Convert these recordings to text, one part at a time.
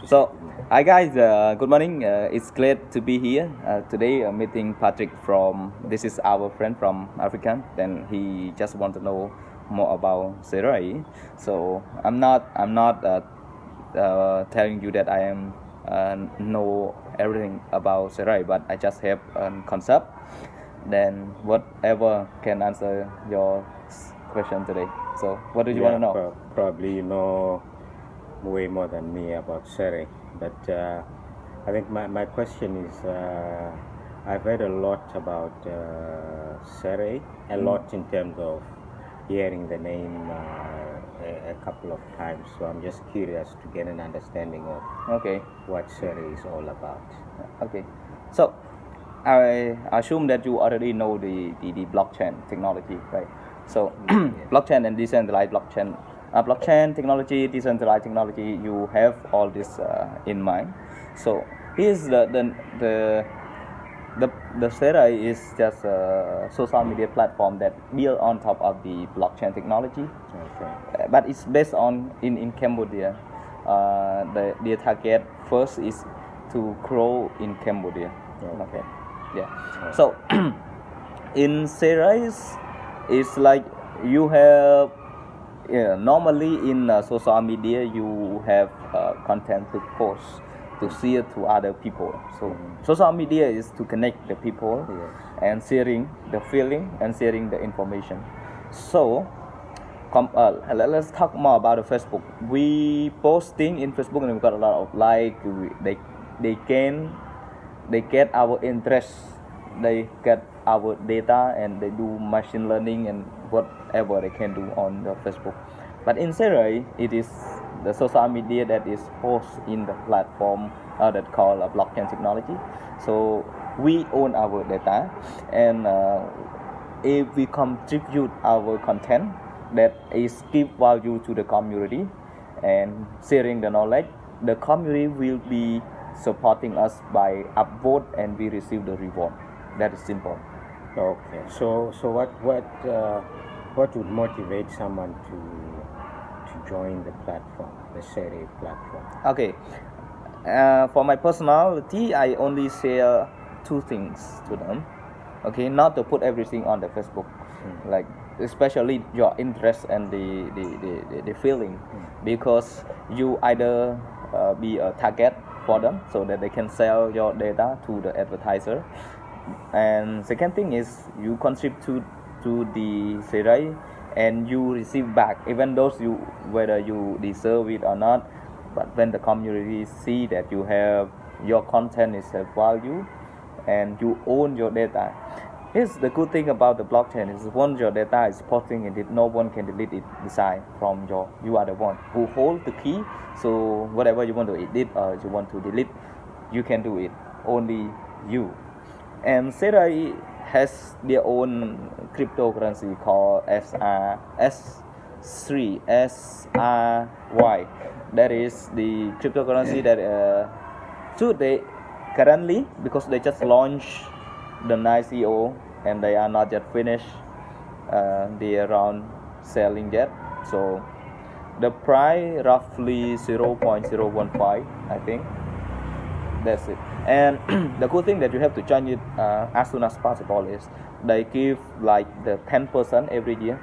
So, hi guys, good morning. It's great to be here. Today, meeting Patrick from. This is our friend from Africa. Then he just want to know more about SEREY. So I'm not telling you that I am know everything about SEREY, but I just have a concept. Then whatever can answer your question today. So, what do you want to know? Probably you know way more than me about SEREY, but I think my question is I've heard a lot about SEREY, a lot in terms of hearing the name a couple of times, so I'm just curious to get an understanding of Okay. what SEREY is all about. Okay. So I assume that you already know the blockchain technology, right? So blockchain and decentralized blockchain technology, decentralized technology, you have all this in mind. So here's the SEREY is just a social media platform that built on top of the blockchain technology. Okay. But it's based on in Cambodia. The target first is to grow in Cambodia. Okay. Yeah. So in SEREY, it's like you have normally in social media you have content to post to share to other people. So social media is to connect the people and sharing the feeling and sharing the information. So let's talk more about the Facebook. We posting in Facebook and we got a lot of like. They get our interest. They get our data and they do machine learning and whatever they can do on the Facebook. But in SEREY, it is the social media that is hosted in the platform that called blockchain technology. So we own our data, and if we contribute our content that is give value to the community and sharing the knowledge, the community will be supporting us by upvote and we receive the reward. That is simple. Okay. So what would motivate someone to join the platform, the SEREY platform? Okay. For my personality, I only share two things to them. Okay, not to put everything on the Facebook, like especially your interest and the feeling, because you either be a target for them so that they can sell your data to the advertiser. And second thing is you contribute to the SEREY and you receive back, even though you whether you deserve it or not. But when the community see that you have your content is of value and you own your data, here's the good thing about the blockchain is once your data is posting and no one can delete it beside from you are the one who hold the key. So whatever you want to edit or you want to delete, you can do it, only you. And SEREY has their own cryptocurrency called SEREY. That is the cryptocurrency that today currently, because they just launched the nice CEO and they are not yet finished the round selling yet. So the price roughly 0.015, I think. That's it. And the good thing that you have to join it as soon as possible is they give like the 10% every year,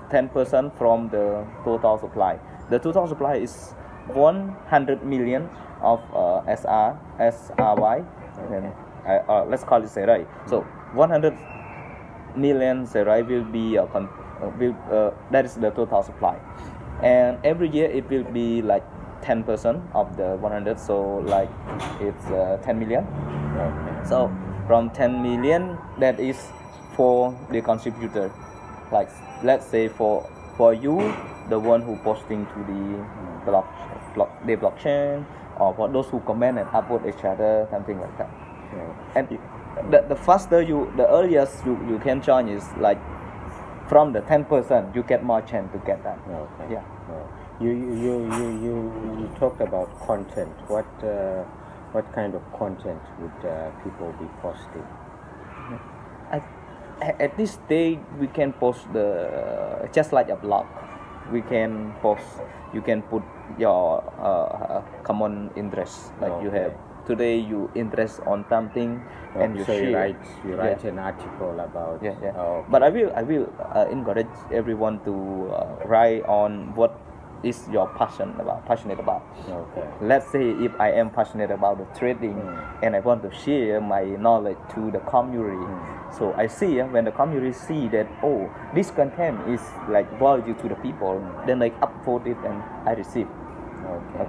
10% from the total supply. The total supply is 100 million of SRY, and let's call it SEREY. So 100 million SEREY will be that is the total supply, and every year it will be like 10% of the 100, so like it's 10 million. So from 10 million, that is for the contributor, like let's say for you, the one who posting to the blockchain, or for those who comment and upload each other, something like that. And the faster the earliest you can join is like from the 10%, you get more chance to get that. Okay. Yeah. You talked about content. What kind of content would people be posting? At this stage, we can post just like a blog. We can post. You can put your common interests. Like you Okay. have today you interest on something and you so share. you write an article about. Yeah, yeah. Oh, okay. But I will encourage everyone to write on what is your passionate about. Okay. Let's say if I am passionate about the trading and I want to share my knowledge to the community. So I see when the community see that this content is like value to the people, then I upvote it and I receive.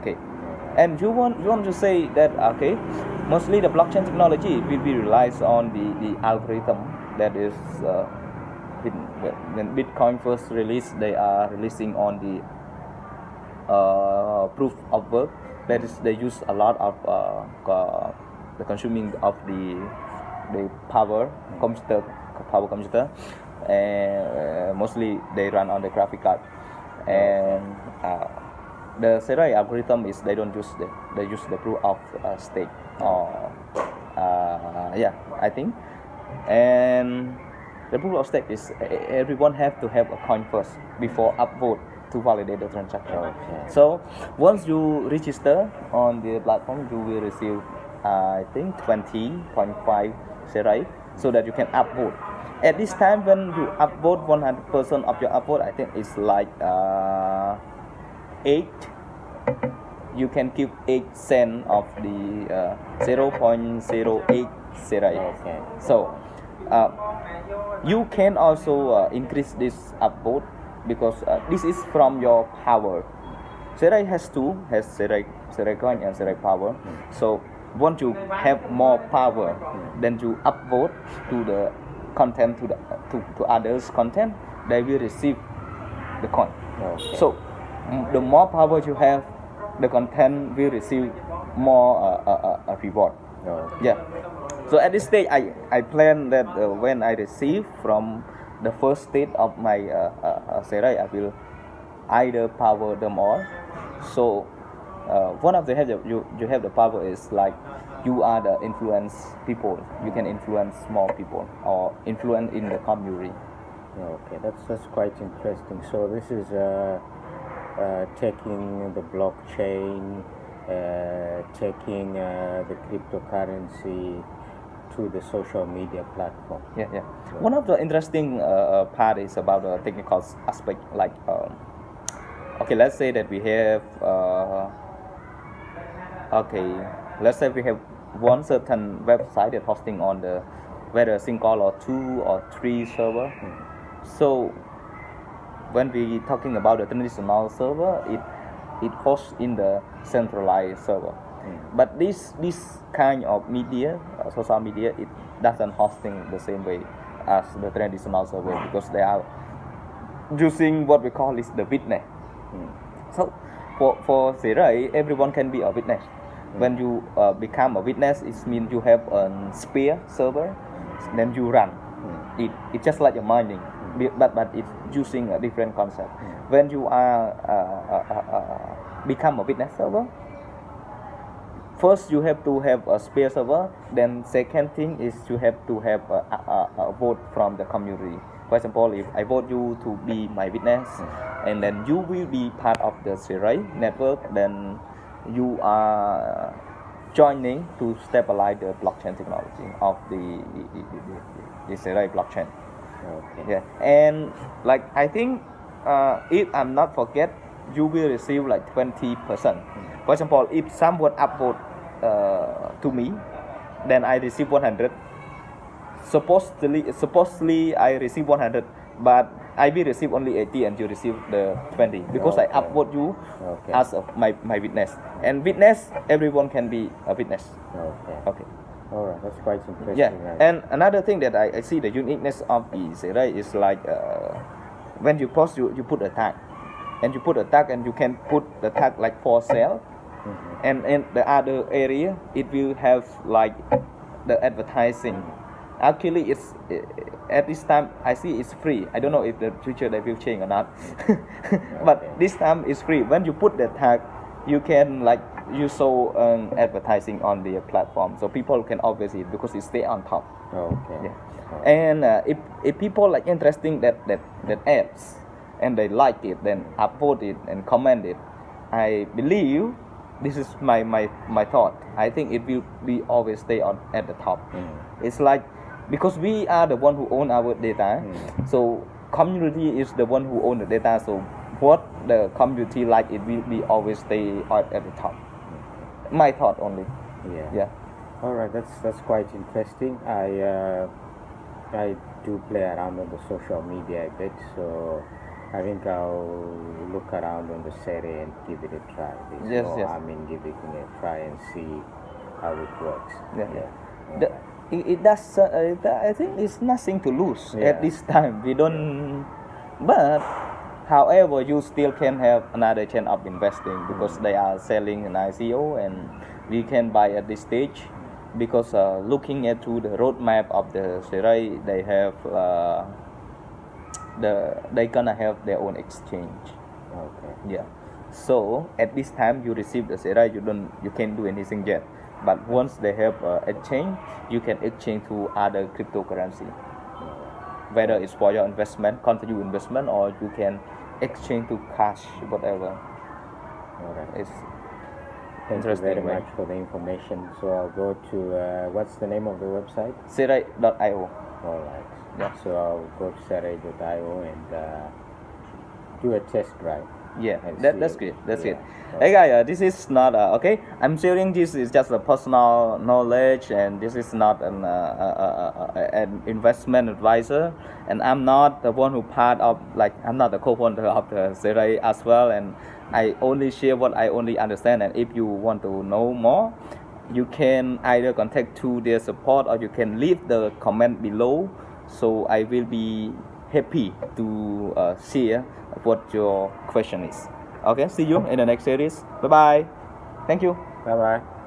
Okay. And you want to say that mostly the blockchain technology will be relies on the algorithm that is when Bitcoin first released, they are releasing on the proof of work. That is, they use a lot of the consuming of the power computer, and mostly they run on the graphic card. And the SEREY algorithm is they don't use they use the proof of stake or I think. And the proof of stake is everyone have to have a coin first before upvote to validate the transaction. Okay. So once you register on the platform, you will receive I think 20.5 SEREY so that you can upvote. At this time, when you upvote 100% of your upvote, I think it's like 8. You can give 8 cents of the 0.08 SEREY. Okay. So you can also increase this upvote because this is from your power. SEREY has SEREY coin and SEREY power. So once you have more power, then you upvote to the content to others content, they will receive the coin. Okay. So the more power you have, the content will receive more reward. Okay. Yeah. So at this stage, I plan that when I receive from the first stage of my SEREY, I will either power them all. So one of the have you have the power is like you are the influence people. You can influence small people or influence in the community. Okay, that's quite interesting. So this is taking the blockchain, taking the cryptocurrency to the social media platform. Yeah. One of the interesting part is about the technical aspect. Like, let's say that we have let's say we have one certain website that hosting on the whether single or 2 or 3 server. So when we talking about the traditional server, it hosts in the centralized server. But this kind of media, social media, it doesn't hosting the same way as the traditional server because they are using what we call is the witness. So for SEREY, everyone can be a witness. When you become a witness, it means you have a spare server, then you run. It's just like a mining, but it's using a different concept. When you are become a witness server, first you have to have a spare server. Then second thing is you have to have a vote from the community. For example, if I vote you to be my witness, and then you will be part of the SEREY network, then you are joining to stabilize the blockchain technology of the SEREY blockchain. Okay. Yeah, and like I think if I'm not forget, you will receive like 20%. For example, if someone upvote to me, then I receive 100. Supposedly I receive 100, but I will receive only 80 and you receive the 20 because I upvote you as my witness. And witness, everyone can be a witness. Okay. All right, that's quite interesting. Yeah, Right? and another thing that I see the uniqueness of the SEREY is like when you post, you put a tag, and you put a tag, and you can put the tag like for sale, and in the other area it will have like the advertising. Actually, it's at this time I see it's free. I don't know if the future they will change or not, but this time it's free. When you put the tag, you can like you show advertising on the platform, so people can always see it because it stay on top. Okay. Yeah. And if people like interesting that ads and they like it, then upvote it and comment it, I believe this is my thought. I think it will be always stay on at the top. It's like because we are the one who own our data, so community is the one who own the data. So what the community like, it will be always stay at the top. My thought only. Yeah. All right, that's quite interesting. I do play around on the social media a bit, so I think I'll look around on the SEREY and give it a try. Yes. I mean, give it a try and see how it works. It does. I think it's nothing to lose at this time. We don't. But however, you still can have another chance of investing because they are selling an ICO and we can buy at this stage. Because looking at to the roadmap of the SEREY, they have they gonna have their own exchange. Okay. Yeah. So at this time you receive the SEREY, you can't do anything yet. But once they have exchange, you can exchange to other cryptocurrency. Whether it's for your investment, continue investment, or you can exchange to cash, whatever. All right. It's Thank you interesting. very much for the information. So I'll go to what's the name of the website? SEREY.io. All right. Yeah. So I'll go to SEREY.io and do a test drive. Yeah, and that's see. great. That's Yeah. it. Hey guys, this is not okay. I'm sharing this is just a personal knowledge, and this is not an investment advisor. And I'm not the one who part of I'm not the co-founder of the SEREY as well. And I only share what I only understand. And if you want to know more, you can either contact to their support or you can leave the comment below. So I will be happy to share what your question is. Okay, see you in the next series. Bye bye. Thank you. Bye bye.